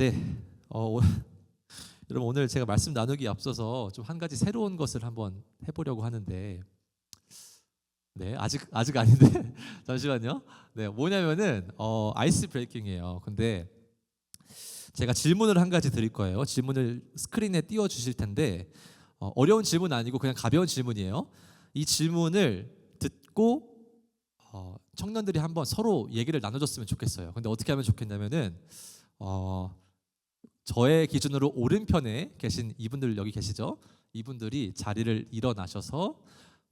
네, 여러분 오늘 제가 말씀 나누기 앞서서 좀 한 가지 새로운 것을 한번 해보려고 하는데, 네, 아직 아닌데 잠시만요. 네, 뭐냐면은 아이스 브레이킹이에요. 근데 제가 질문을 한 가지 드릴 거예요. 질문을 스크린에 띄워 주실 텐데 어려운 질문 아니고 그냥 가벼운 질문이에요. 이 질문을 듣고 청년들이 한번 서로 얘기를 나눠줬으면 좋겠어요. 근데 어떻게 하면 좋겠냐면은 저의 기준으로 오른편에 계신 이분들 여기 계시죠? 이분들이 자리를 일어나셔서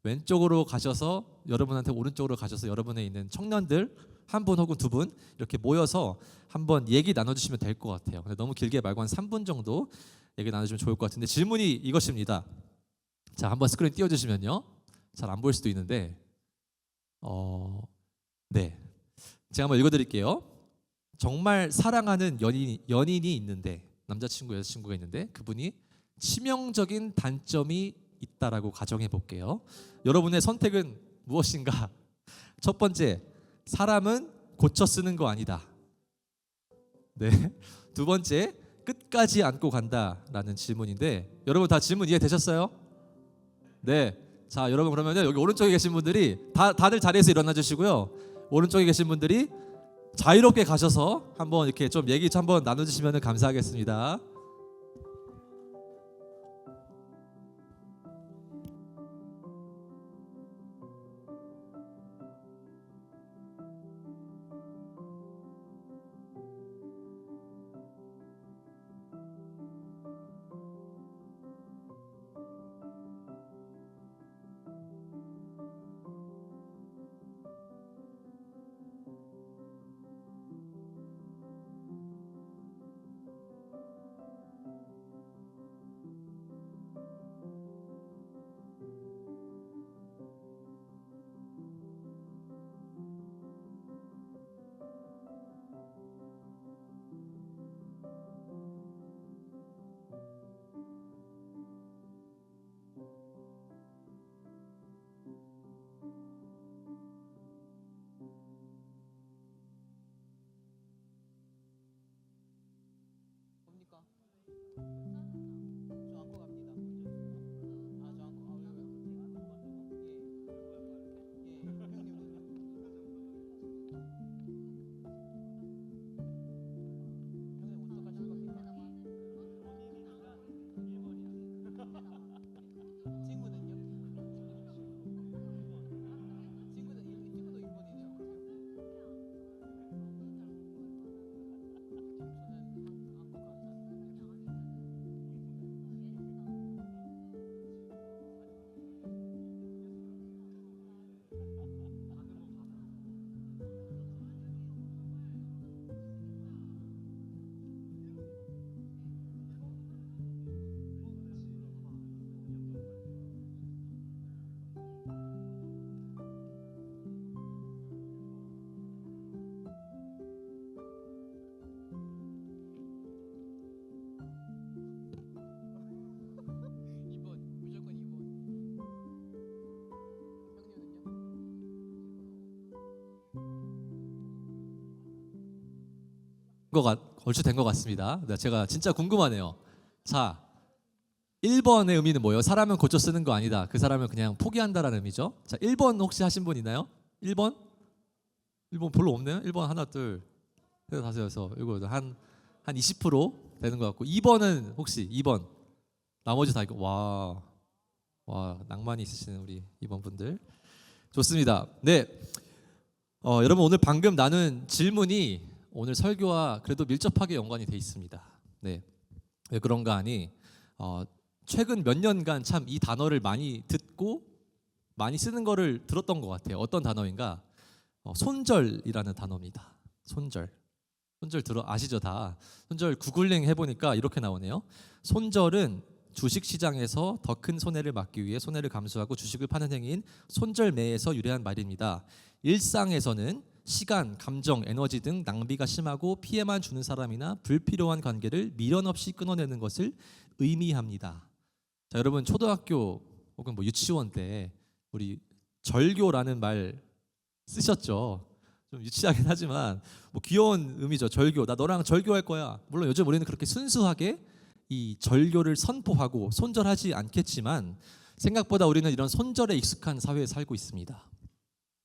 왼쪽으로 가셔서 여러분한테 오른쪽으로 가셔서 여러분에 있는 청년들 한 분 혹은 두 분 이렇게 모여서 한번 얘기 나눠주시면 될 것 같아요. 근데 너무 길게 말고 한 3분 정도 얘기 나눠주면 좋을 것 같은데 질문이 이것입니다. 자, 한번 스크린 띄워주시면요. 잘 안 보일 수도 있는데 네, 제가 한번 읽어드릴게요. 정말 사랑하는 연인이 있는데 남자친구 여자친구가 있는데 그분이 치명적인 단점이 있다라고 가정해 볼게요. 여러분의 선택은 무엇인가? 첫 번째, 사람은 고쳐 쓰는 거 아니다. 네. 두 번째, 끝까지 안고 간다라는 질문인데 여러분 다 질문 이해되셨어요? 네. 자, 여러분 그러면요 여기 오른쪽에 계신 분들이 다들 자리에서 일어나 주시고요. 오른쪽에 계신 분들이 자유롭게 가셔서 한번 이렇게 좀 얘기 한번 나눠주시면 감사하겠습니다. 얼추 된 것 같습니다. 네, 제가 진짜 궁금하네요. 자, 1번의 의미는 뭐예요? 사람은 고쳐 쓰는 거 아니다. 그 사람을 그냥 포기한다라는 의미죠. 자, 1번 혹시 하신 분 있나요? 1번? 1번 별로 없네요. 1번 하나, 둘, 셋, 다섯, 여섯, 일곱, 여덟, 한 20% 되는 것 같고 2번은 혹시 2번? 나머지 다 이거 와 낭만이 있으시는 우리 2번 분들. 좋습니다. 네, 여러분 오늘 방금 나눈 질문이 오늘 설교와 그래도 밀접하게 연관이 돼 있습니다. 네, 왜 그런가 하니 최근 몇 년간 참 이 단어를 많이 듣고 많이 쓰는 거를 들었던 것 같아요. 어떤 단어인가? 손절이라는 단어입니다. 손절 아시죠 다? 손절 구글링 해보니까 이렇게 나오네요. 손절은 주식시장에서 더 큰 손해를 막기 위해 손해를 감수하고 주식을 파는 행위인 손절매에서 유래한 말입니다. 일상에서는 시간, 감정, 에너지 등 낭비가 심하고 피해만 주는 사람이나 불필요한 관계를 미련 없이 끊어내는 것을 의미합니다. 자, 여러분 초등학교 혹은 뭐 유치원 때 우리 절교라는 말 쓰셨죠? 좀 유치하긴 하지만 뭐 귀여운 의미죠. 절교. 나 너랑 절교할 거야. 물론 요즘 우리는 그렇게 순수하게 이 절교를 선포하고 손절하지 않겠지만 생각보다 우리는 이런 손절에 익숙한 사회에 살고 있습니다.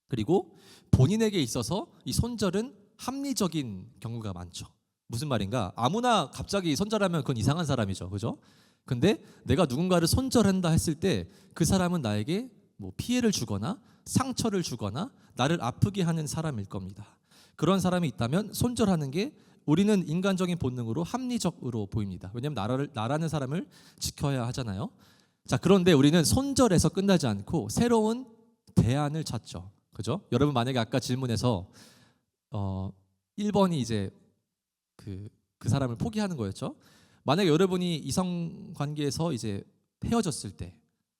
그리고 본인에게 있어서 이 손절은 합리적인 경우가 많죠. 무슨 말인가? 아무나 갑자기 손절하면 그건 이상한 사람이죠. 그죠? 근데 내가 누군가를 손절한다 했을 때 그 사람은 나에게 뭐 피해를 주거나 상처를 주거나 나를 아프게 하는 사람일 겁니다. 그런 사람이 있다면 손절하는 게 우리는 인간적인 본능으로 합리적으로 보입니다. 왜냐하면 나라는 사람을 지켜야 하잖아요. 자, 그런데 우리는 손절에서 끝나지 않고 새로운 대안을 찾죠. 그죠? 여러분 만약에 아까 질문에서 1번이 이제 그 사람을 포기하는 거였죠. 만약에 여러분이 이성 관계에서 이제 헤어졌을 때,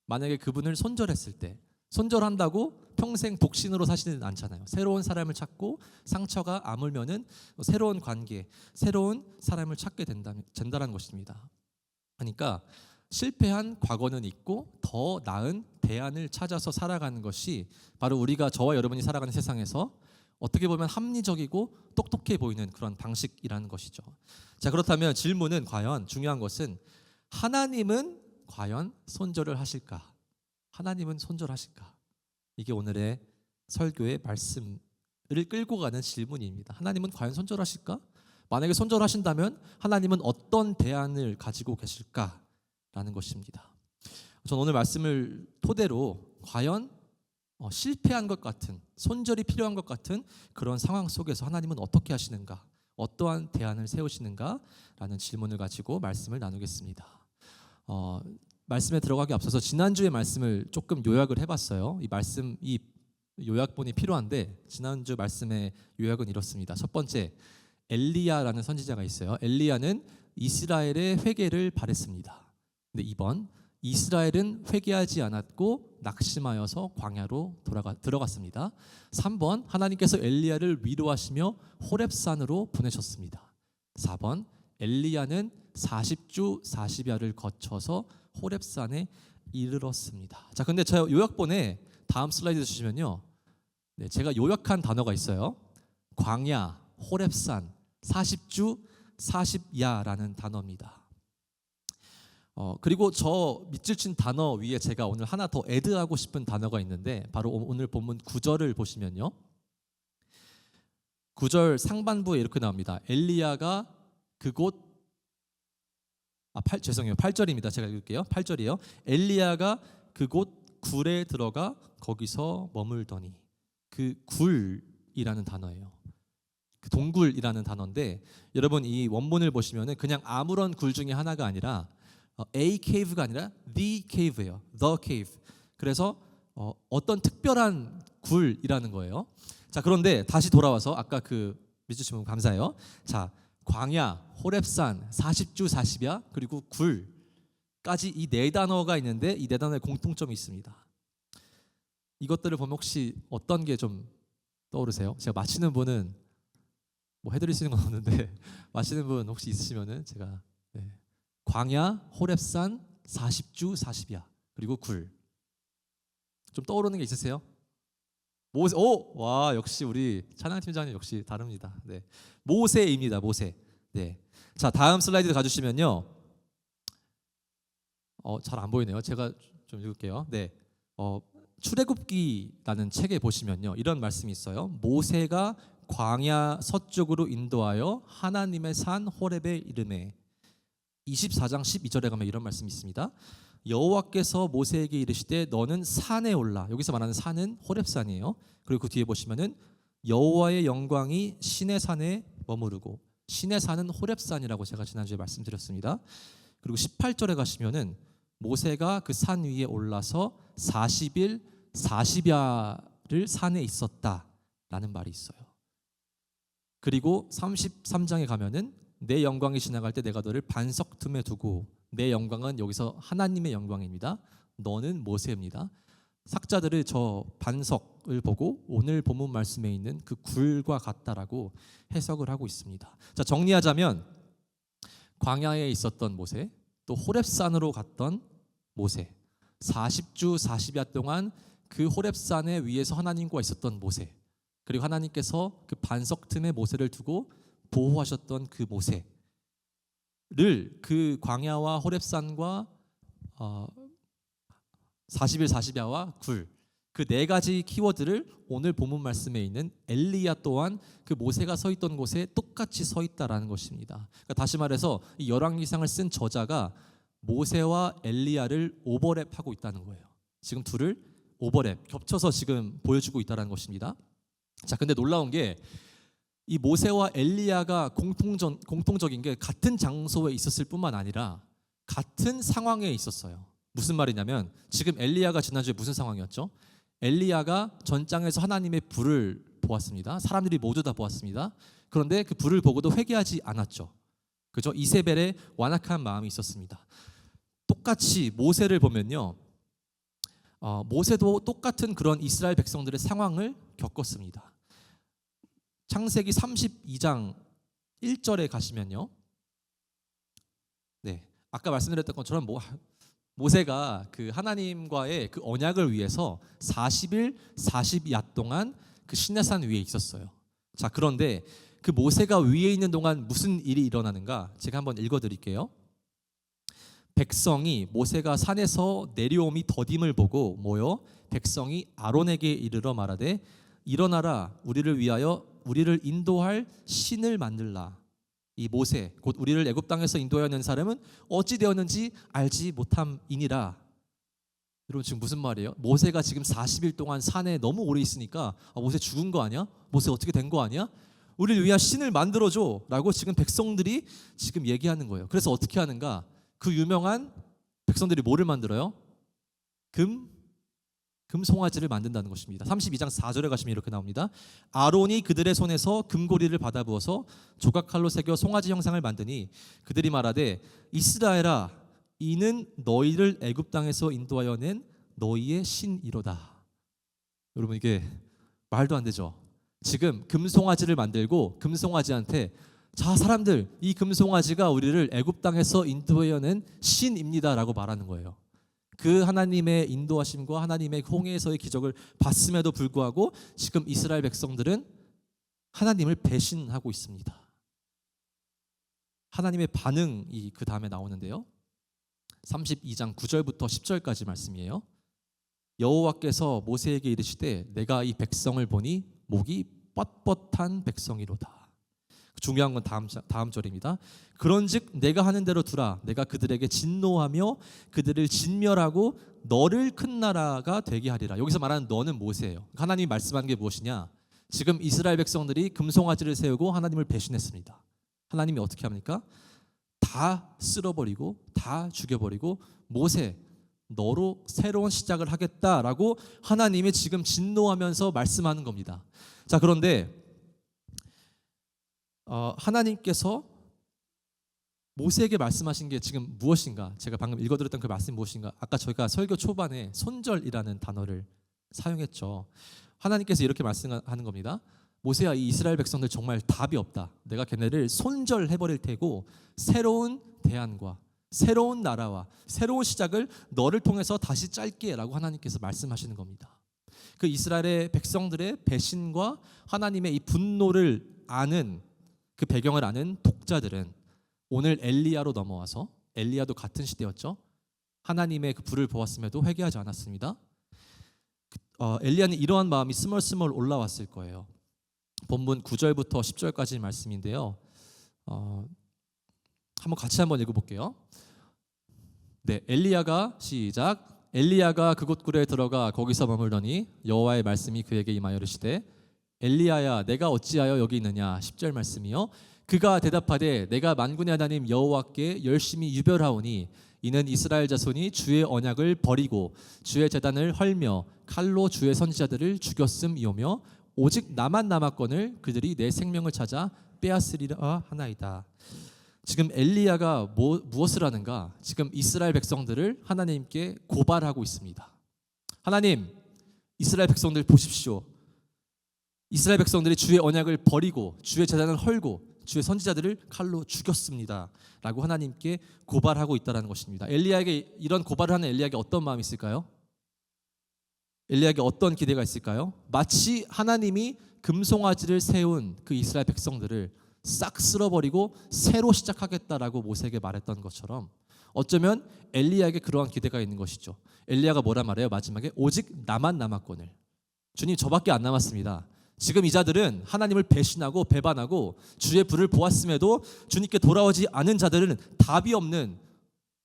만약에 그분을 손절했을 때, 손절한다고 평생 독신으로 사시는 않잖아요. 새로운 사람을 찾고 상처가 아물면은 새로운 관계, 새로운 사람을 찾게 된다는 것입니다. 그러니까 실패한 과거는 있고 더 나은 대안을 찾아서 살아가는 것이 바로 우리가 저와 여러분이 살아가는 세상에서 어떻게 보면 합리적이고 똑똑해 보이는 그런 방식이라는 것이죠. 자, 그렇다면 질문은 과연 중요한 것은 하나님은 과연 손절을 하실까? 하나님은 손절하실까? 이게 오늘의 설교의 말씀을 끌고 가는 질문입니다. 하나님은 과연 손절하실까? 만약에 손절하신다면 하나님은 어떤 대안을 가지고 계실까라는 것입니다. 저는 오늘 말씀을 토대로 과연 실패한 것 같은, 손절이 필요한 것 같은 그런 상황 속에서 하나님은 어떻게 하시는가, 어떠한 대안을 세우시는가라는 질문을 가지고 말씀을 나누겠습니다. 말씀에 들어가기 앞서서 지난주의 말씀을 조금 요약을 해봤어요. 이 요약본이 필요한데 지난주 말씀의 요약은 이렇습니다. 첫 번째, 엘리야라는 선지자가 있어요. 엘리야는 이스라엘의 회개를 바랬습니다. 근데 2번, 이스라엘은 회개하지 않았고 낙심하여서 광야로 들어갔습니다. 3번, 하나님께서 엘리야를 위로하시며 호렙산으로 보내셨습니다. 4번, 엘리야는 40주 40야를 거쳐서 호렙산에 이르렀습니다. 자, 근데 저 요약본에 다음 슬라이드 주시면요, 네, 제가 요약한 단어가 있어요. 광야, 호렙산, 40주 40야라는 단어입니다. 그리고 저 밑줄 친 단어 위에 제가 오늘 하나 더 애드하고 싶은 단어가 있는데 바로 오늘 본문 9절을 보시면요, 9절 상반부에 이렇게 나옵니다. 엘리야가 그곳 8절입니다. 제가 읽을게요. 8절이에요. 엘리야가 그곳 굴에 들어가 거기서 머물더니, 그 굴이라는 단어예요. 그 동굴이라는 단어인데 여러분 이 원문을 보시면은 그냥 아무런 굴 중에 하나가 아니라 A cave가 아니라 the cave예요. the cave. 그래서 어떤 특별한 굴이라는 거예요. 자, 그런데 다시 돌아와서 아까 그 밑줄 친 분 감사해요. 자, 광야, 호렙산, 40주 40야 그리고 굴까지 이 네 단어가 있는데 이 네 단어에 공통점이 있습니다. 이것들을 보면 혹시 어떤 게 좀 떠오르세요? 제가 맞히는 분은 뭐 해드릴 수 있는 건 없는데 맞히는 분 혹시 있으시면은 제가 광야, 호렙산, 40주 40야 그리고 굴. 좀 떠오르는 게 있으세요? 와, 역시 우리 찬양 팀장님 역시 다릅니다. 네, 모세입니다. 모세. 네, 자 다음 슬라이드 가주시면요, 잘 안 보이네요. 제가 좀 읽을게요. 네, 출애굽기라는 책에 보시면요 이런 말씀이 있어요. 모세가 광야 서쪽으로 인도하여 하나님의 산 호렙에 이르매. 24장 12절에 가면 이런 말씀이 있습니다. 여호와께서 모세에게 이르시되 너는 산에 올라. 여기서 말하는 산은 호렙산이에요. 그리고 그 뒤에 보시면은 여호와의 영광이 신의 산에 머무르고, 신의 산은 호렙산이라고 제가 지난주에 말씀드렸습니다. 그리고 18절에 가시면은 모세가 그 산 위에 올라서 40일 40야를 산에 있었다라는 말이 있어요. 그리고 33장에 가면은 내 영광이 지나갈 때 내가 너를 반석 틈에 두고, 내 영광은 여기서 하나님의 영광입니다. 너는 모세입니다. 학자들이 저 반석을 보고 오늘 본문 말씀에 있는 그 굴과 같다라고 해석을 하고 있습니다. 자, 정리하자면 광야에 있었던 모세, 또 호렙산으로 갔던 모세, 40주 40야 동안 그 호렙산에 위에서 하나님과 있었던 모세, 그리고 하나님께서 그 반석 틈에 모세를 두고 보호하셨던 그 모세를 그 광야와 호렙산과 40일 40야와 굴, 그 네 가지 키워드를 오늘 본문 말씀에 있는 엘리야 또한 그 모세가 서 있던 곳에 똑같이 서 있다라는 것입니다. 그러니까 다시 말해서 이 열왕기상을 쓴 저자가 모세와 엘리야를 오버랩하고 있다는 거예요. 지금 둘을 오버랩, 겹쳐서 지금 보여주고 있다는 것입니다. 자, 근데 놀라운 게 이 모세와 엘리야가 공통적인 게 같은 장소에 있었을 뿐만 아니라 같은 상황에 있었어요. 무슨 말이냐면 지금 엘리야가 지난주에 무슨 상황이었죠? 엘리야가 전장에서 하나님의 불을 보았습니다. 사람들이 모두 다 보았습니다. 그런데 그 불을 보고도 회개하지 않았죠. 그죠? 이세벨의 완악한 마음이 있었습니다. 똑같이 모세를 보면요, 모세도 똑같은 그런 이스라엘 백성들의 상황을 겪었습니다. 창세기 32장 1절에 가시면요, 네, 아까 말씀드렸던 것처럼 모세가 그 하나님과의 그 언약을 위해서 40일 40야 동안 그 시내산 위에 있었어요. 자, 그런데 그 모세가 위에 있는 동안 무슨 일이 일어나는가? 제가 한번 읽어드릴게요. 백성이 모세가 산에서 내려옴이 더딤을 보고 모여 백성이 아론에게 이르러 말하되 일어나라, 우리를 위하여 우리를 인도할 신을 만들라. 이 모세, 곧 우리를 애굽 땅에서 인도하는 사람은 어찌 되었는지 알지 못함이니라. 여러분, 지금 무슨 말이에요? 모세가 지금 40일 동안 산에 너무 오래 있으니까 모세 죽은 거 아니야? 모세 어떻게 된 거 아니야? 우리를 위한 신을 만들어줘 라고 지금 백성들이 지금 얘기하는 거예요. 그래서 어떻게 하는가? 그 유명한, 백성들이 뭐를 만들어요? 금송아지를 만든다는 것입니다. 32장 4절에 가시면 이렇게 나옵니다. 아론이 그들의 손에서 금고리를 받아 부어서 조각칼로 새겨 송아지 형상을 만드니 그들이 말하되 이스라엘아, 이는 너희를 애굽 땅에서 인도하여 낸 너희의 신이로다. 여러분, 이게 말도 안 되죠. 지금 금송아지를 만들고 금송아지한테, 자, 사람들, 이 금송아지가 우리를 애굽 땅에서 인도하여 낸 신입니다라고 말하는 거예요. 그 하나님의 인도하심과 하나님의 홍해에서의 기적을 봤음에도 불구하고 지금 이스라엘 백성들은 하나님을 배신하고 있습니다. 하나님의 반응이 그 다음에 나오는데요, 32장 9절부터 10절까지 말씀이에요. 여호와께서 모세에게 이르시되 내가 이 백성을 보니 목이 뻣뻣한 백성이로다. 중요한 건 다음 절입니다. 그런즉 내가 하는 대로 두라. 내가 그들에게 진노하며 그들을 진멸하고 너를 큰 나라가 되게 하리라. 여기서 말하는 너는 모세예요. 하나님이 말씀한 게 무엇이냐? 지금 이스라엘 백성들이 금송아지를 세우고 하나님을 배신했습니다. 하나님이 어떻게 합니까? 다 쓸어버리고 다 죽여버리고 모세, 너로 새로운 시작을 하겠다라고 하나님이 지금 진노하면서 말씀하는 겁니다. 자, 그런데 하나님께서 모세에게 말씀하신 게 지금 무엇인가? 제가 방금 읽어드렸던 그 말씀이 무엇인가? 아까 저희가 설교 초반에 손절이라는 단어를 사용했죠. 하나님께서 이렇게 말씀하는 겁니다. 모세야, 이 이스라엘 백성들 정말 답이 없다. 내가 걔네를 손절해버릴 테고 새로운 대안과 새로운 나라와 새로운 시작을 너를 통해서 다시 짤게 라고 하나님께서 말씀하시는 겁니다. 그 이스라엘의 백성들의 배신과 하나님의 이 분노를 아는, 그 배경을 아는 독자들은 오늘 엘리야로 넘어와서, 엘리야도 같은 시대였죠. 하나님의 그 불을 보았음에도 회개하지 않았습니다. 엘리야는 이러한 마음이 스멀스멀 올라왔을 거예요. 본문 9절부터 10절까지 말씀인데요, 한번 읽어볼게요. 네, 엘리야가 시작. 엘리야가 그곳 굴에 들어가 거기서 머물더니 여호와의 말씀이 그에게 임하여 이르시되 엘리야야, 내가 어찌하여 여기 있느냐? 10절 말씀이요. 그가 대답하되 내가 만군의 하나님 여호와께 열심히 유별하오니 이는 이스라엘 자손이 주의 언약을 버리고 주의 제단을 헐며 칼로 주의 선지자들을 죽였음이오며 오직 나만 남았거늘 그들이 내 생명을 찾아 빼앗으리라 하나이다. 지금 엘리야가 무엇을 하는가? 지금 이스라엘 백성들을 하나님께 고발하고 있습니다. 하나님, 이스라엘 백성들 보십시오. 이스라엘 백성들이 주의 언약을 버리고 주의 제단을 헐고 주의 선지자들을 칼로 죽였습니다 라고 하나님께 고발하고 있다는 것입니다. 엘리야에게 이런 고발을 하는 엘리야에게 어떤 마음이 있을까요? 엘리야에게 어떤 기대가 있을까요? 마치 하나님이 금송아지를 세운 그 이스라엘 백성들을 싹 쓸어버리고 새로 시작하겠다라고 모세에게 말했던 것처럼 어쩌면 엘리야에게 그러한 기대가 있는 것이죠. 엘리야가 뭐라 말해요? 마지막에 오직 나만 남았거늘. 주님, 저밖에 안 남았습니다. 지금 이 자들은 하나님을 배신하고 배반하고 주의 불을 보았음에도 주님께 돌아오지 않은 자들은 답이 없는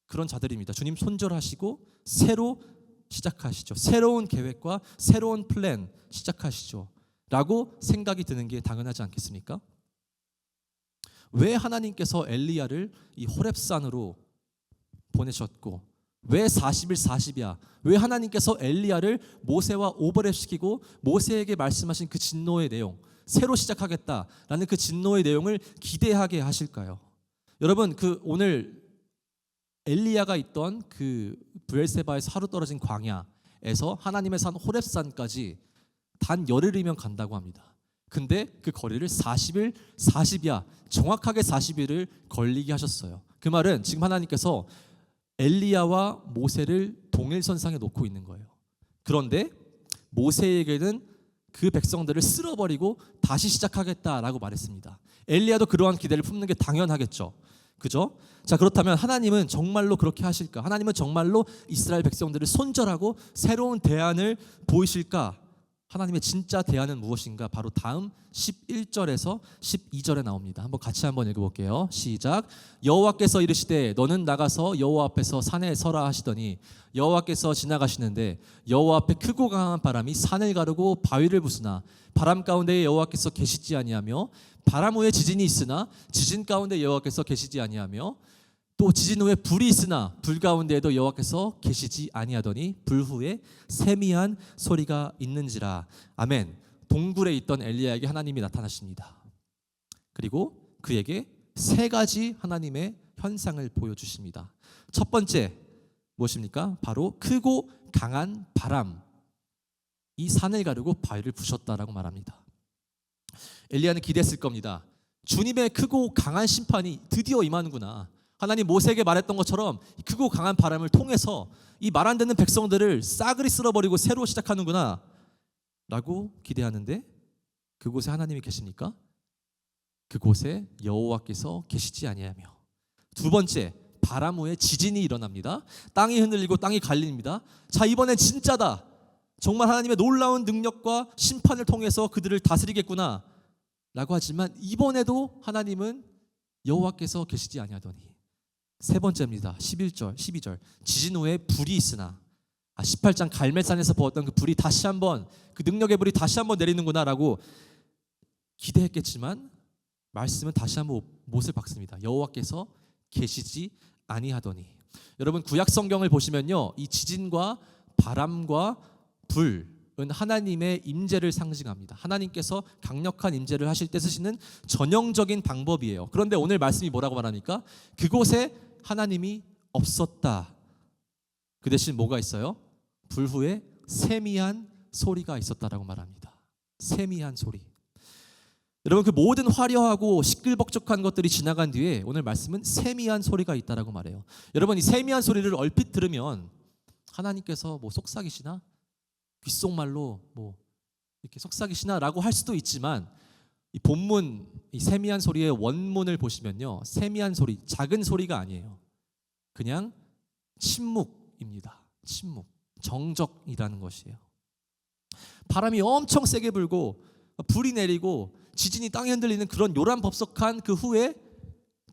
그런 자들입니다. 주님, 손절하시고 새로 시작하시죠. 새로운 계획과 새로운 플랜 시작하시죠 라고 생각이 드는 게 당연하지 않겠습니까? 왜 하나님께서 엘리야를 이 호렙산으로 보내셨고 왜 40일 40이야? 왜 하나님께서 엘리야를 모세와 오버랩시키고 모세에게 말씀하신 그 진노의 내용, 새로 시작하겠다라는 그 진노의 내용을 기대하게 하실까요? 여러분, 그 오늘 엘리야가 있던 그 브엘세바에서 하루 떨어진 광야에서 하나님의 산 호렙산까지 단 열흘이면 간다고 합니다. 근데 그 거리를 40일 40이야, 정확하게 40일을 걸리게 하셨어요. 그 말은 지금 하나님께서 엘리야와 모세를 동일선상에 놓고 있는 거예요. 그런데 모세에게는 그 백성들을 쓸어버리고 다시 시작하겠다라고 말했습니다. 엘리야도 그러한 기대를 품는 게 당연하겠죠. 그죠? 자, 그렇다면 하나님은 정말로 그렇게 하실까? 하나님은 정말로 이스라엘 백성들을 손절하고 새로운 대안을 보이실까? 하나님의 진짜 대안은 무엇인가? 바로 다음 11절에서 12절에 나옵니다. 한번 같이 한번 읽어볼게요. 시작. 여호와께서 이르시되 너는 나가서 여호와 앞에서 산에 서라 하시더니 여호와께서 지나가시는데 여호와 앞에 크고 강한 바람이 산을 가르고 바위를 부수나 바람 가운데 여호와께서 계시지 아니하며 바람 후에 지진이 있으나 지진 가운데 여호와께서 계시지 아니하며 또 지진 후에 불이 있으나 불 가운데에도 여호와께서 계시지 아니하더니 불 후에 세미한 소리가 있는지라. 아멘. 동굴에 있던 엘리야에게 하나님이 나타나십니다. 그리고 그에게 세 가지 하나님의 현상을 보여주십니다. 첫 번째 무엇입니까? 바로 크고 강한 바람, 이 산을 가르고 바위를 부셨다라고 말합니다. 엘리야는 기대했을 겁니다. 주님의 크고 강한 심판이 드디어 임하는구나. 하나님 모세에게 말했던 것처럼 크고 강한 바람을 통해서 이 말 안 듣는 백성들을 싸그리 쓸어버리고 새로 시작하는구나 라고 기대하는데 그곳에 하나님이 계십니까? 그곳에 여호와께서 계시지 아니하며. 두 번째, 바람 후에 지진이 일어납니다. 땅이 흔들리고 땅이 갈립니다. 자, 이번엔 진짜다. 정말 하나님의 놀라운 능력과 심판을 통해서 그들을 다스리겠구나 라고 하지만 이번에도 하나님은 여호와께서 계시지 아니하더니. 세 번째입니다. 11절, 12절. 지진 후에 불이 있으나 18장 갈멜산에서 보았던 그 불이 다시 한번, 그 능력의 불이 다시 한번 내리는구나 라고 기대했겠지만 말씀은 다시 한번 못을 박습니다. 여호와께서 계시지 아니하더니. 여러분, 구약 성경을 보시면요, 이 지진과 바람과 불은 하나님의 임재를 상징합니다. 하나님께서 강력한 임재를 하실 때 쓰시는 전형적인 방법이에요. 그런데 오늘 말씀이 뭐라고 말합니까? 그곳에 하나님이 없었다. 그 대신 뭐가 있어요? 불 후에 세미한 소리가 있었다라고 말합니다. 세미한 소리. 여러분, 그 모든 화려하고 시끌벅적한 것들이 지나간 뒤에 오늘 말씀은 세미한 소리가 있다라고 말해요. 여러분, 이 세미한 소리를 얼핏 들으면 하나님께서 뭐 속삭이시나? 귓속말로 뭐 이렇게 속삭이시나라고 할 수도 있지만 이 본문, 이 세미한 소리의 원문을 보시면요, 세미한 소리, 작은 소리가 아니에요. 그냥 침묵입니다. 침묵, 정적이라는 것이에요. 바람이 엄청 세게 불고 불이 내리고 지진이 땅에 흔들리는 그런 요란법석한 그 후에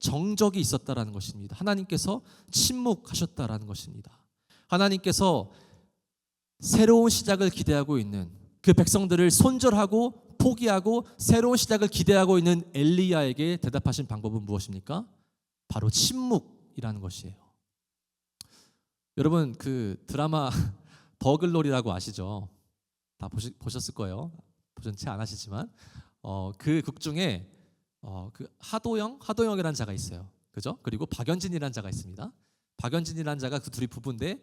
정적이 있었다라는 것입니다. 하나님께서 침묵하셨다라는 것입니다. 하나님께서 새로운 시작을 기대하고 있는 그 백성들을 손절하고 포기하고 새로운 시작을 기대하고 있는 엘리야에게 대답하신 방법은 무엇입니까? 바로 침묵이라는 것이에요. 여러분, 그 드라마 더 글로리라고 아시죠? 다 보셨을 거예요. 보셨지 안 하시지만 그 극 중에 그 하도영이라는 자가 있어요. 그죠? 그리고 박연진이라는 자가 있습니다. 박연진이라는 자가 그 둘이 부부인데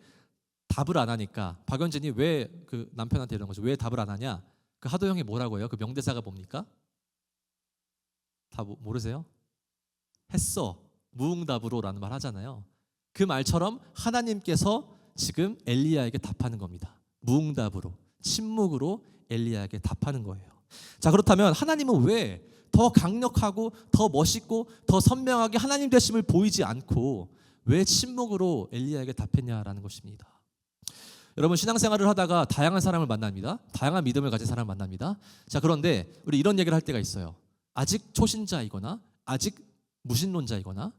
답을 안 하니까 박연진이 왜 그 남편한테 이런 거죠? 왜 답을 안 하냐? 그 하도영이 뭐라고 해요? 그 명대사가 뭡니까? 다 모르세요? 했어, 무응답으로라는 말 하잖아요. 그 말처럼 하나님께서 지금 엘리야에게 답하는 겁니다. 무응답으로, 침묵으로 엘리야에게 답하는 거예요. 자, 그렇다면 하나님은 왜 더 강력하고 더 멋있고 더 선명하게 하나님 되심을 보이지 않고 왜 침묵으로 엘리야에게 답했냐라는 것입니다. 여러분, 신앙생활을 하다가 다양한 사람을 만납니다. 다양한 믿음을 가진 사람을 만납니다. 자, 그런데 우리 이런 얘기를 할 때가 있어요. 아직 초신자이거나 아직 무신론자이거나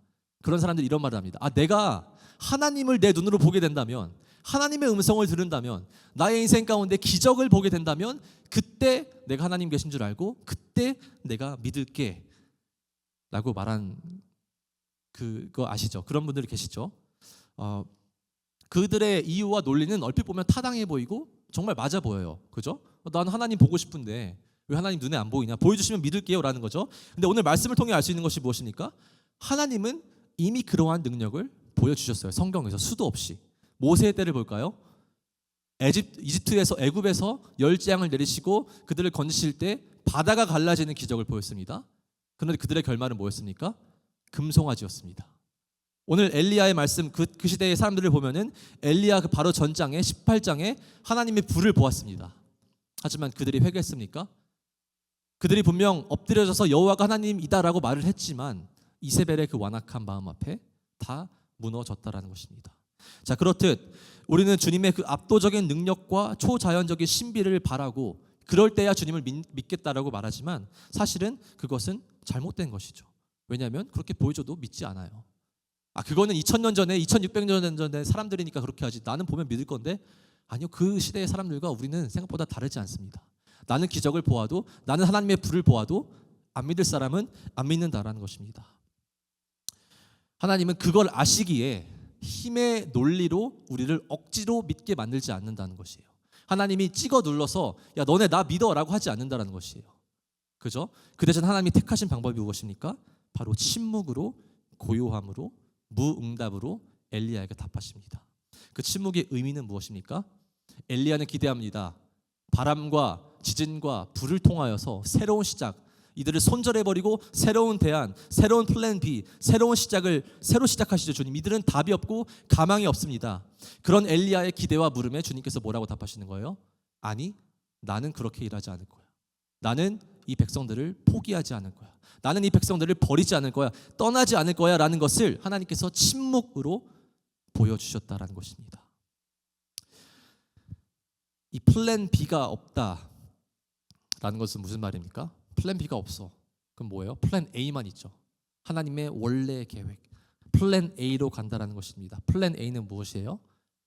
그런 사람들이 이런 말을 합니다. 내가 하나님을 내 눈으로 보게 된다면, 하나님의 음성을 들은다면, 나의 인생 가운데 기적을 보게 된다면 그때 내가 하나님 계신 줄 알고 그때 내가 믿을게 라고 말한 그거 아시죠? 그런 분들이 계시죠? 그들의 이유와 논리는 얼핏 보면 타당해 보이고 정말 맞아 보여요. 그죠? 난 하나님 보고 싶은데 왜 하나님 눈에 안 보이냐? 보여주시면 믿을게요 라는 거죠. 근데 오늘 말씀을 통해 알 수 있는 것이 무엇입니까? 하나님은 이미 그러한 능력을 보여주셨어요. 성경에서 수도 없이. 모세의 때를 볼까요? 이집트에서, 애굽에서 열재앙을 내리시고 그들을 건지실 때 바다가 갈라지는 기적을 보였습니다. 그런데 그들의 결말은 뭐였습니까? 금송아지였습니다. 오늘 엘리야의 말씀, 그 시대의 사람들을 보면은 엘리야 그 바로 전장에 18장에 하나님의 불을 보았습니다. 하지만 그들이 회개했습니까? 그들이 분명 엎드려져서 여호와가 하나님이다라고 말을 했지만 이세벨의 그 완악한 마음 앞에 다 무너졌다라는 것입니다. 자, 그렇듯 우리는 주님의 그 압도적인 능력과 초자연적인 신비를 바라고 그럴 때야 주님을 믿겠다라고 말하지만 사실은 그것은 잘못된 것이죠. 왜냐하면 그렇게 보여줘도 믿지 않아요. 그거는 2000년 전에 2600년 전에 사람들이니까 그렇게 하지, 나는 보면 믿을 건데, 아니요, 그 시대의 사람들과 우리는 생각보다 다르지 않습니다. 나는 기적을 보아도, 나는 하나님의 불을 보아도 안 믿을 사람은 안 믿는다라는 것입니다. 하나님은 그걸 아시기에 힘의 논리로 우리를 억지로 믿게 만들지 않는다는 것이에요. 하나님이 찍어 눌러서 야 너네 나 믿어라고 하지 않는다는 것이에요. 그죠? 그 대신 하나님이 택하신 방법이 무엇입니까? 바로 침묵으로, 고요함으로, 무응답으로 엘리야에게 답하십니다. 그 침묵의 의미는 무엇입니까? 엘리야는 기대합니다. 바람과 지진과 불을 통하여서 새로운 시작, 이들을 손절해버리고 새로운 대안, 새로운 플랜 B, 새로운 시작을 새로 시작하시죠. 주님, 이들은 답이 없고 가망이 없습니다. 그런 엘리야의 기대와 물음에 주님께서 뭐라고 답하시는 거예요? 아니, 나는 그렇게 일하지 않을 거야. 나는 이 백성들을 포기하지 않을 거야. 나는 이 백성들을 버리지 않을 거야. 떠나지 않을 거야 라는 것을 하나님께서 침묵으로 보여주셨다라는 것입니다. 이 플랜 B가 없다라는 것은 무슨 말입니까? 플랜 B가 없어. 그럼 뭐예요? 플랜 A만 있죠. 하나님의 원래 계획. 플랜 A로 간다라는 것입니다. 플랜 A는 무엇이에요?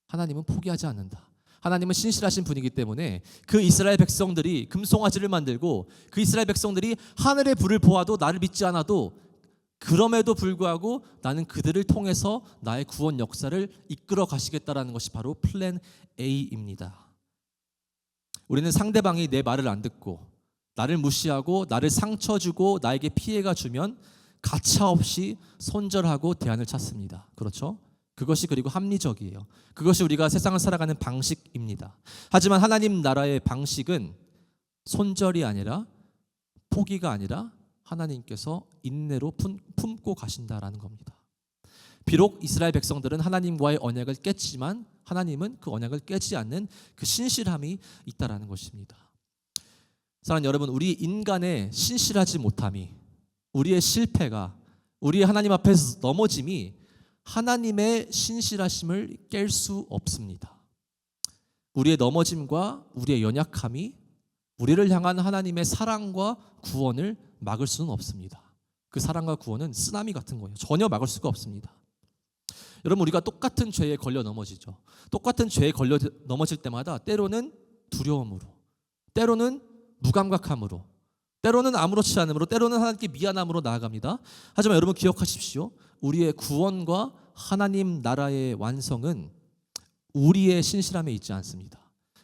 하나님은 포기하지 않는다. 하나님은 신실하신 분이기 때문에 그 이스라엘 백성들이 금송아지를 만들고 그 이스라엘 백성들이 하늘의 불을 보아도 나를 믿지 않아도 그럼에도 불구하고 나는 그들을 통해서 나의 구원 역사를 이끌어 가시겠다라는 것이 바로 플랜 A입니다. 우리는 상대방이 내 말을 안 듣고 나를 무시하고 나를 상처 주고 나에게 피해가 주면 가차없이 손절하고 대안을 찾습니다. 그렇죠? 그것이 그리고 합리적이에요. 그것이 우리가 세상을 살아가는 방식입니다. 하지만 하나님 나라의 방식은 손절이 아니라 포기가 아니라 하나님께서 인내로 품고 가신다라는 겁니다. 비록 이스라엘 백성들은 하나님과의 언약을 깼지만 하나님은 그 언약을 깨지 않는 그 신실함이 있다라는 것입니다. 사랑하는 여러분, 우리 인간의 신실하지 못함이, 우리의 실패가, 우리의 하나님 앞에서 넘어짐이 하나님의 신실하심을 깰 수 없습니다. 우리의 넘어짐과 우리의 연약함이 우리를 향한 하나님의 사랑과 구원을 막을 수는 없습니다. 그 사랑과 구원은 쓰나미 같은 거예요. 전혀 막을 수가 없습니다. 여러분, 우리가 똑같은 죄에 걸려 넘어지죠. 똑같은 죄에 걸려 넘어질 때마다 때로는 두려움으로, 때로는 무감각함으로, 때로는 아무렇지 않음으로, 때로는 하나님께 미안함으로 나아갑니다. 하지만 여러분 기억하십시오. 우리의 구원과 하나님 나라의 완성은 우리의 신실함에 있지 않습니다.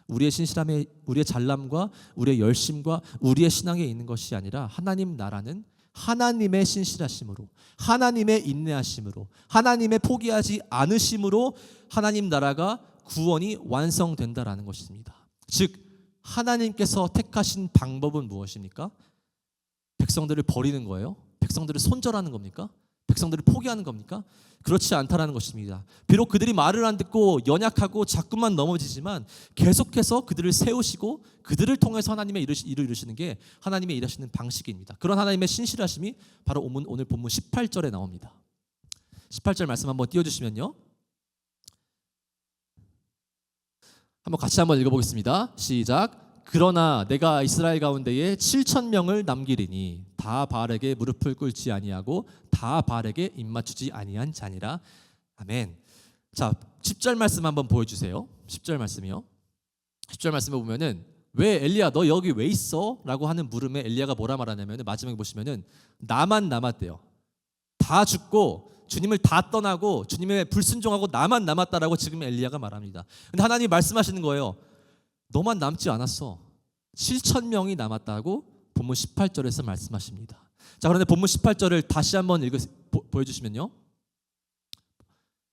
우리의 신실함에, 우리의 잘남과 우리의 열심과 우리의 신앙에 있는 것이 아니라 하나님 나라는 하나님의 신실하심으로, 하나님의 인내하심으로, 하나님의 포기하지 않으심으로 하나님 나라가 구원이 완성된다라는 것입니다. 즉 하나님께서 택하신 방법은 무엇입니까? 백성들을 버리는 거예요? 백성들을 손절하는 겁니까? 백성들을 포기하는 겁니까? 그렇지 않다라는 것입니다. 비록 그들이 말을 안 듣고 연약하고 자꾸만 넘어지지만 계속해서 그들을 세우시고 그들을 통해서 하나님의 일을 이루시는 게 하나님의 일하시는 방식입니다. 그런 하나님의 신실하심이 바로 오늘 본문 18절에 나옵니다. 18절 말씀 한번 띄워주시면요, 한번 같이 한번 읽어보겠습니다. 시작. 그러나 내가 이스라엘 가운데에 7,000명을 남기리니 다 바알에게 무릎을 꿇지 아니하고 다 바알에게 입맞추지 아니한 자니라. 아멘. 자, 10절 말씀 한번 보여주세요. 10절 말씀이요. 10절 말씀에 보면은 왜 엘리야 너 여기 왜 있어? 라고 하는 물음에 엘리야가 뭐라 말하냐면 마지막에 보시면은 나만 남았대요. 다 죽고 주님을 다 떠나고 주님의 불순종하고 나만 남았다라고 지금 엘리야가 말합니다. 근데 하나님이 말씀하시는 거예요. 너만 남지 않았어. 7,000명이 남았다고 본문 18절에서 말씀하십니다. 자, 그런데 본문 18절을 다시 한번 보여주시면요,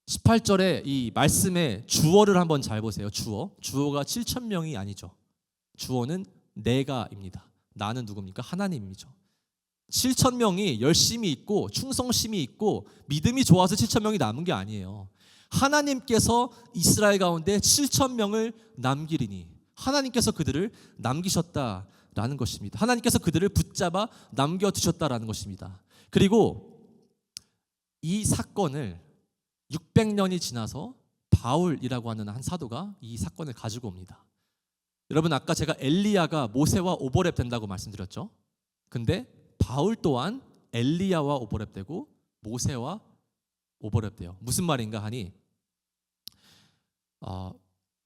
18절에 이 말씀의 주어를 한번 잘 보세요. 주어가 7,000명이 아니죠. 주어는 내가입니다. 나는 누굽니까? 하나님이죠. 7,000명이 열심히 있고 충성심이 있고 믿음이 좋아서 7,000명이 남은 게 아니에요. 하나님께서 이스라엘 가운데 7,000명을 남기리니 하나님께서 그들을 남기셨다라는 것입니다. 하나님께서 그들을 붙잡아 남겨두셨다라는 것입니다. 그리고 이 사건을 600년이 지나서 바울이라고 하는 한 사도가 이 사건을 가지고 옵니다. 여러분, 아까 제가 엘리야가 모세와 오버랩 된다고 말씀드렸죠. 근데 바울 또한 엘리야와 오버랩되고 모세와 오버랩돼요. 무슨 말인가 하니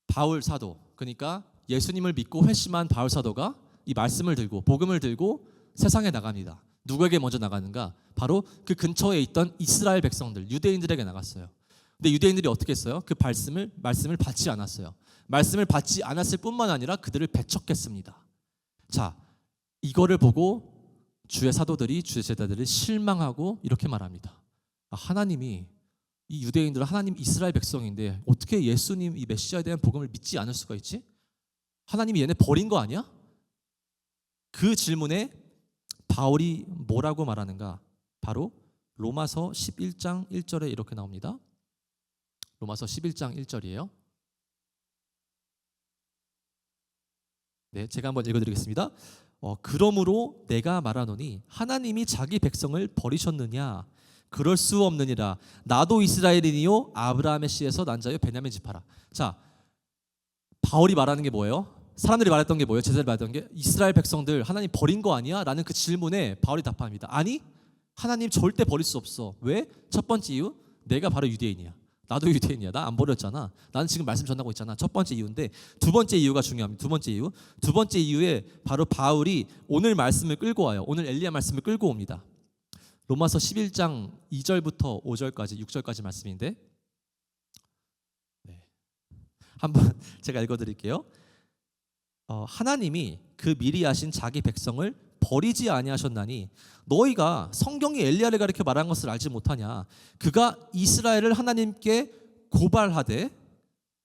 바울 사도, 그러니까 예수님을 믿고 회심한 바울 사도가 이 말씀을 들고 복음을 들고 세상에 나갑니다. 누구에게 먼저 나가는가? 바로 그 근처에 있던 이스라엘 백성들, 유대인들에게 나갔어요. 근데 유대인들이 어떻게 했어요? 그 말씀을 받지 않았어요. 말씀을 받지 않았을 뿐만 아니라 그들을 배척했습니다. 자, 이거를 보고 주의 사도들이, 주의 제자들이 실망하고 이렇게 말합니다. 하나님이 이 유대인들은 하나님 이스라엘 백성인데 어떻게 예수님 이 메시아에 대한 복음을 믿지 않을 수가 있지? 하나님이 얘네 버린 거 아니야? 그 질문에 바울이 뭐라고 말하는가? 바로 로마서 11장 1절에 이렇게 나옵니다. 로마서 11장 1절이에요. 네, 제가 한번 읽어드리겠습니다. 그러므로 내가 말하노니 하나님이 자기 백성을 버리셨느냐? 그럴 수 없느니라. 나도 이스라엘인이요 아브라함의 씨에서 난 자요 베냐민 지파라. 자, 바울이 말하는 게 뭐예요? 사람들이 말했던 게 뭐예요? 제자들이 말했던 게 이스라엘 백성들 하나님 버린 거 아니야? 라는 그 질문에 바울이 답합니다. 아니, 하나님 절대 버릴 수 없어. 왜? 첫 번째 이유, 내가 바로 유대인이야. 나도 유대인이야. 나 안 버렸잖아. 나는 지금 말씀 전하고 있잖아. 첫 번째 이유인데 두 번째 이유가 중요합니다. 두 번째 이유에 바로 바울이 오늘 말씀을 끌고 와요. 오늘 엘리야 말씀을 끌고 옵니다. 로마서 11장 2절부터 5절까지 6절까지 말씀인데, 네, 한번 제가 읽어드릴게요. 하나님이 그 미리 하신 자기 백성을 버리지 아니하셨나니 너희가 성경이 엘리야를 가리켜 말한 것을 알지 못하냐? 그가 이스라엘을 하나님께 고발하되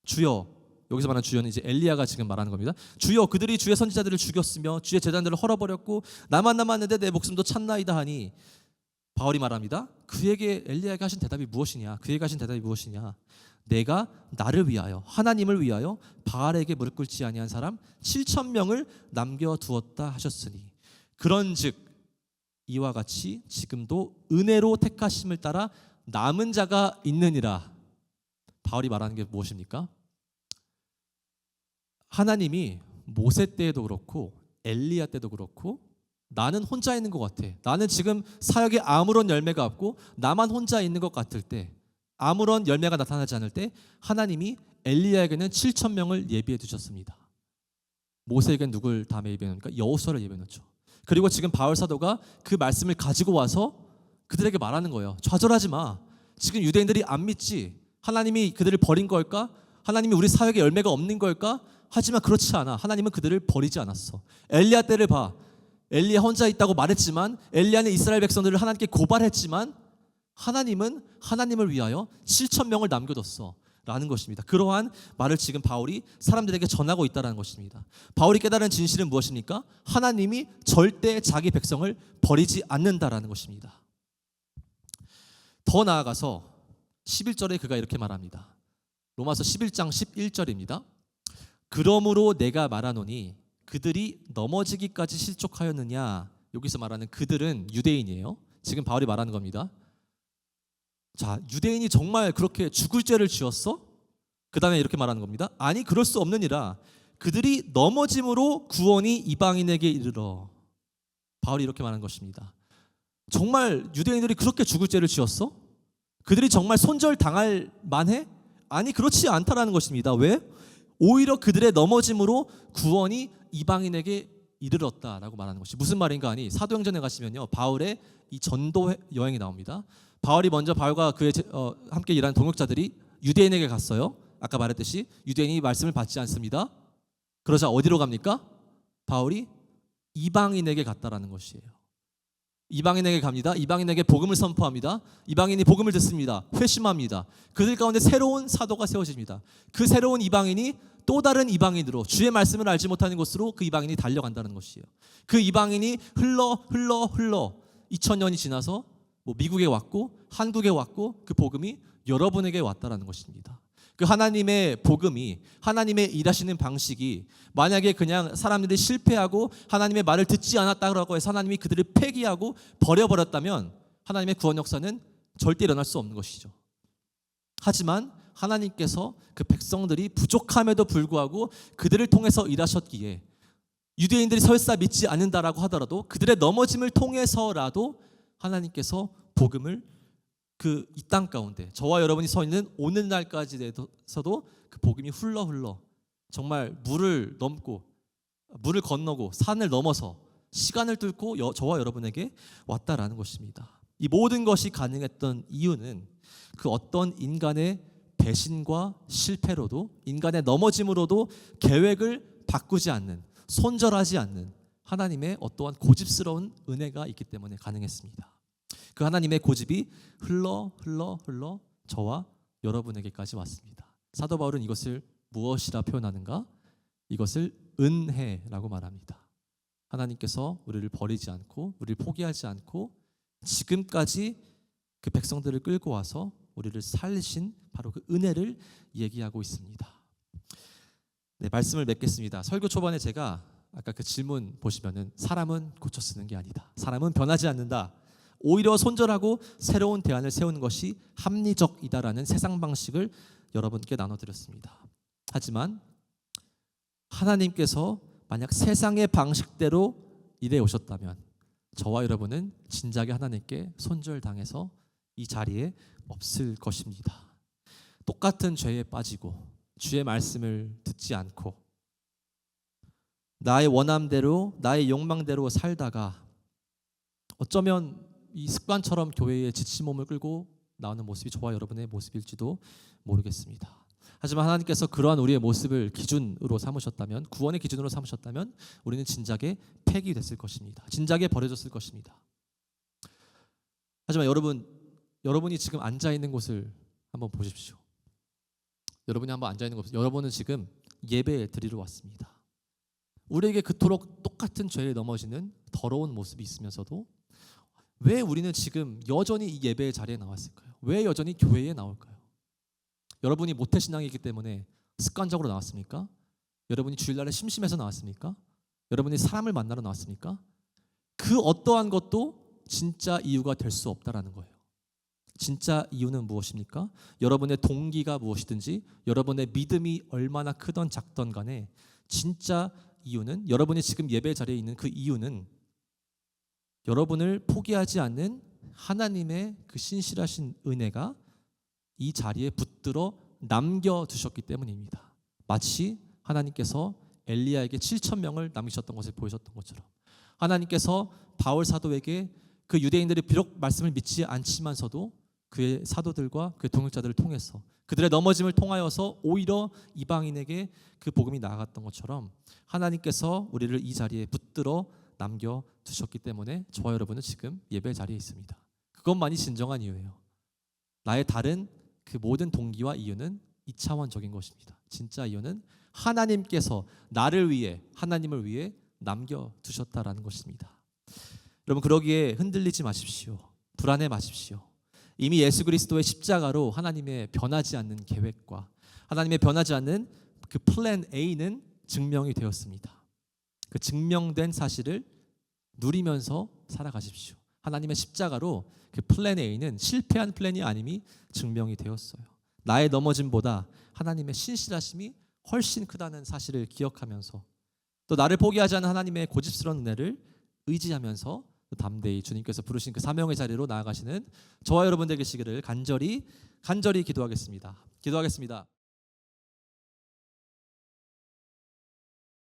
주여, 여기서 말하는 주여는 이제 엘리야가 지금 말하는 겁니다. 주여, 그들이 주의 선지자들을 죽였으며 주의 제단들을 헐어버렸고 나만 남았는데 내 목숨도 찼나이다 하니, 바울이 말합니다. 그에게 엘리야가 하신 대답이 무엇이냐? 그에게 하신 대답이 무엇이냐? 내가 나를 위하여, 하나님을 위하여 바알에게 무릎 꿇지 아니한 사람 7,000명을 남겨두었다 하셨으니 그런즉 이와 같이 지금도 은혜로 택하심을 따라 남은 자가 있느니라. 바울이 말하는 게 무엇입니까? 하나님이 모세 때에도 그렇고 엘리야 때도 그렇고 나는 혼자 있는 것 같아. 나는 지금 사역에 아무런 열매가 없고 나만 혼자 있는 것 같을 때, 아무런 열매가 나타나지 않을 때 하나님이 엘리야에게는 7,000명을 예비해 두셨습니다. 모세에게는 누굴 다음에 예비해 놓으니까 여호수아를 예비해 놓죠. 그리고 지금 바울 사도가 그 말씀을 가지고 와서 그들에게 말하는 거예요. 좌절하지 마. 지금 유대인들이 안 믿지. 하나님이 그들을 버린 걸까? 하나님이 우리 사역에 열매가 없는 걸까? 하지만 그렇지 않아. 하나님은 그들을 버리지 않았어. 엘리야 때를 봐. 엘리야 혼자 있다고 말했지만, 엘리야는 이스라엘 백성들을 하나님께 고발했지만 하나님은 하나님을 위하여 7,000명을 남겨뒀어 라는 것입니다. 그러한 말을 지금 바울이 사람들에게 전하고 있다는 것입니다. 바울이 깨달은 진실은 무엇입니까? 하나님이 절대 자기 백성을 버리지 않는다라는 것입니다. 더 나아가서 11절에 그가 이렇게 말합니다. 로마서 11장 11절입니다. 그러므로 내가 말하노니 그들이 넘어지기까지 실족하였느냐. 여기서 말하는 그들은 유대인이에요. 지금 바울이 말하는 겁니다. 자, 유대인이 정말 그렇게 죽을 죄를 지었어? 그 다음에 이렇게 말하는 겁니다. 아니 그럴 수 없느니라. 그들이 넘어짐으로 구원이 이방인에게 이르러. 바울이 이렇게 말하는 것입니다. 정말 유대인들이 그렇게 죽을 죄를 지었어? 그들이 정말 손절당할 만해? 아니 그렇지 않다라는 것입니다. 왜? 오히려 그들의 넘어짐으로 구원이 이방인에게 이르렀다라고 말하는 것이 무슨 말인가 하니 사도행전에 가시면요, 바울의 이 전도 여행이 나옵니다. 바울이 먼저 바울과 그의 함께 일하는 동역자들이 유대인에게 갔어요. 아까 말했듯이 유대인이 말씀을 받지 않습니다. 그러자 어디로 갑니까? 바울이 이방인에게 갔다라는 것이에요. 이방인에게 갑니다. 이방인에게 복음을 선포합니다. 이방인이 복음을 듣습니다. 회심합니다. 그들 가운데 새로운 사도가 세워집니다. 그 새로운 이방인이 또 다른 이방인으로 주의 말씀을 알지 못하는 곳으로 그 이방인이 달려간다는 것이에요. 그 이방인이 흘러 2000년이 지나서 미국에 왔고 한국에 왔고 그 복음이 여러분에게 왔다라는 것입니다. 그 하나님의 복음이, 하나님의 일하시는 방식이 만약에 그냥 사람들이 실패하고 하나님의 말을 듣지 않았다고 해서 하나님이 그들을 폐기하고 버려버렸다면 하나님의 구원 역사는 절대 일어날 수 없는 것이죠. 하지만 하나님께서 그 백성들이 부족함에도 불구하고 그들을 통해서 일하셨기에 유대인들이 설사 믿지 않는다라고 하더라도 그들의 넘어짐을 통해서라도 하나님께서 복음을 이 땅 가운데 저와 여러분이 서 있는 오늘날까지 돼서도 그 복음이 흘러 정말 물을 건너고 산을 넘어서 시간을 뚫고 저와 여러분에게 왔다라는 것입니다. 이 모든 것이 가능했던 이유는 그 어떤 인간의 배신과 실패로도, 인간의 넘어짐으로도 계획을 바꾸지 않는, 손절하지 않는 하나님의 어떠한 고집스러운 은혜가 있기 때문에 가능했습니다. 그 하나님의 고집이 흘러 저와 여러분에게까지 왔습니다. 사도 바울은 이것을 무엇이라 표현하는가? 이것을 은혜라고 말합니다. 하나님께서 우리를 버리지 않고 우리를 포기하지 않고 지금까지 그 백성들을 끌고 와서 우리를 살리신 바로 그 은혜를 얘기하고 있습니다. 네, 말씀을 맺겠습니다. 설교 초반에 제가 아까 그 질문 보시면은 사람은 고쳐 쓰는 게 아니다. 사람은 변하지 않는다. 오히려 손절하고 새로운 대안을 세우는 것이 합리적이다라는 세상 방식을 여러분께 나눠드렸습니다. 하지만 하나님께서 만약 세상의 방식대로 일해 오셨다면 저와 여러분은 진작에 하나님께 손절당해서 이 자리에 없을 것입니다. 똑같은 죄에 빠지고 주의 말씀을 듣지 않고 나의 원함대로 나의 욕망대로 살다가 어쩌면 이 습관처럼 교회에 지친 몸을 끌고 나오는 모습이 저와 여러분의 모습일지도 모르겠습니다. 하지만 하나님께서 그러한 우리의 모습을 기준으로 삼으셨다면, 구원의 기준으로 삼으셨다면 우리는 진작에 폐기됐을 것입니다. 진작에 버려졌을 것입니다. 하지만 여러분이 지금 앉아있는 곳을 한번 보십시오. 여러분이 한번 앉아있는 곳, 여러분은 지금 예배 드리러 왔습니다. 우리에게 그토록 똑같은 죄에 넘어지는 더러운 모습이 있으면서도 왜 우리는 지금 여전히 이 예배의 자리에 나왔을까요? 왜 여전히 교회에 나올까요? 여러분이 모태신앙이기 때문에 습관적으로 나왔습니까? 여러분이 주일날에 심심해서 나왔습니까? 여러분이 사람을 만나러 나왔습니까? 그 어떠한 것도 진짜 이유가 될 수 없다라는 거예요. 진짜 이유는 무엇입니까? 여러분의 동기가 무엇이든지 여러분의 믿음이 얼마나 크던 작던 간에 진짜 이유는, 여러분이 지금 예배 자리에 있는 그 이유는 여러분을 포기하지 않는 하나님의 그 신실하신 은혜가 이 자리에 붙들어 남겨두셨기 때문입니다. 마치 하나님께서 엘리야에게 7,000명을 남기셨던 것을 보여줬던 것처럼 하나님께서 바울 사도에게 그 유대인들이 비록 말씀을 믿지 않지만서도 그의 사도들과 그의 동역자들을 통해서 그들의 넘어짐을 통하여서 오히려 이방인에게 그 복음이 나아갔던 것처럼 하나님께서 우리를 이 자리에 붙들어 남겨두셨기 때문에 저와 여러분은 지금 예배 자리에 있습니다. 그것만이 진정한 이유예요. 나의 다른 그 모든 동기와 이유는 2차원적인 것입니다. 진짜 이유는 하나님께서 나를 위해, 하나님을 위해 남겨두셨다라는 것입니다. 여러분, 그러기에 흔들리지 마십시오. 불안해 마십시오. 이미 예수 그리스도의 십자가로 하나님의 변하지 않는 계획과 하나님의 변하지 않는 그 플랜 A는 증명이 되었습니다. 그 증명된 사실을 누리면서 살아가십시오. 하나님의 십자가로 그 플랜 A는 실패한 플랜이 아님이 증명이 되었어요. 나의 넘어짐보다 하나님의 신실하심이 훨씬 크다는 사실을 기억하면서 또 나를 포기하지 않는 하나님의 고집스러운 은혜를 의지하면서 담대히 주님께서 부르신 그 사명의 자리로 나아가시는 저와 여러분 되시기를 간절히 기도하겠습니다.